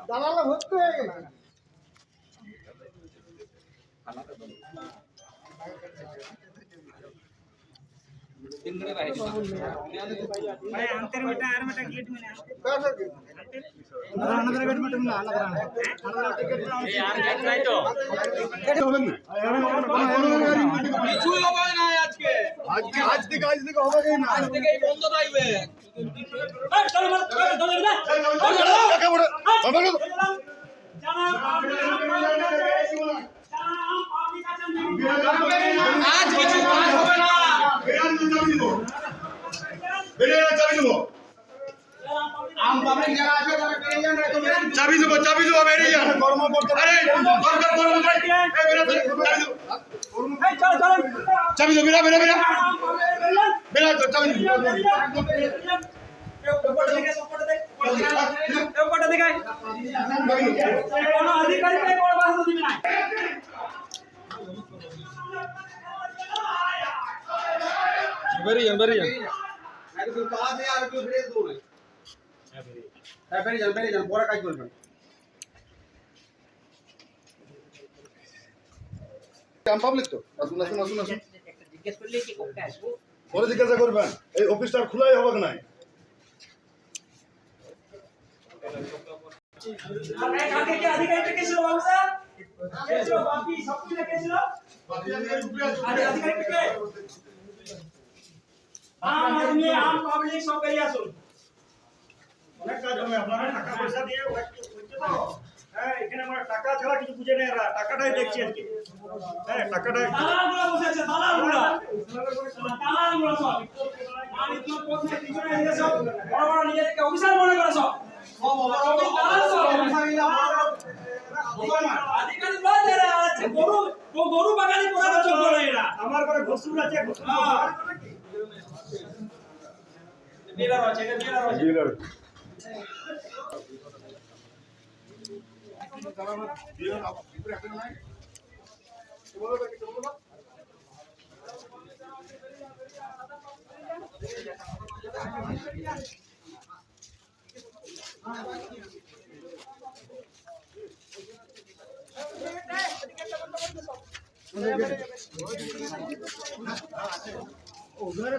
দালালা ভর্তি হয়ে গেল। भाई अंतर बेटा आर बेटा गेट में ना कैसे की अनदर गेट में ना अलग रहना टिकट ए यार गेट नहीं तो गेट হবে না কিছু হবে না আজকে আজ থেকে হবে না আজ থেকেই বন্ধ থাকবে এই চল মার চল না কাকা বড় বাবা জানা আজ কিছু কাজ হবে না আম পাবলিক যারা আছে তারা বেরিয়ে যান চাবি দেবো বেরিয়ে যান কর্ম করতে আরে দরকার কর্ম ভাই এই বেরা এই চল চল চাবি দাও বেরা বেরা তো চাবি উপরটা দেখাই কোন অধিকারী কে কোন বাধা দিবে না বেরিয়ে একটু পালা দিয়ে আর একটু ফিরে দেবো না হ্যাঁ বেরিয়ে যান পরে কাজ করবেন পাবলিক তো আসুন একটা জিজ্ঞেস করলে কি করতে আসবো পরে জিজ্ঞাসা করবেন এই অফিসটা খোলাই হবে না আরে কাকে কি অধিকারী কে ছিল বাবুদা কে ছিল বাকি সব কিছু কে ছিল আরে অধিকারী কে আম আদমি আম পাবলিক সব বেরিয়ে আসুন অনেক কাজ হবে আপনারা টাকা পয়সা দিয়ে হচ্ছে তো হ্যাঁ এখানে আমরা টাকা ছাড়া কিছু বুঝে নেই এরা টাকাটাই দেখছি আজকে হ্যাঁ টাকাটা দালালগুলো বসে আছে দালালগুলো সব আর ইতনা কোথায় পিছনে এসে সব বড় বড় নিজেদেরকে অফিসার মনে করে সব আধিকারিক বল যারা আছে গরু বাগানি করার যোগ্য নয় এরা আমার ঘরে ঘসুর আছে ঘসুর বিরার আছে এটা বিরার আছে ওখানে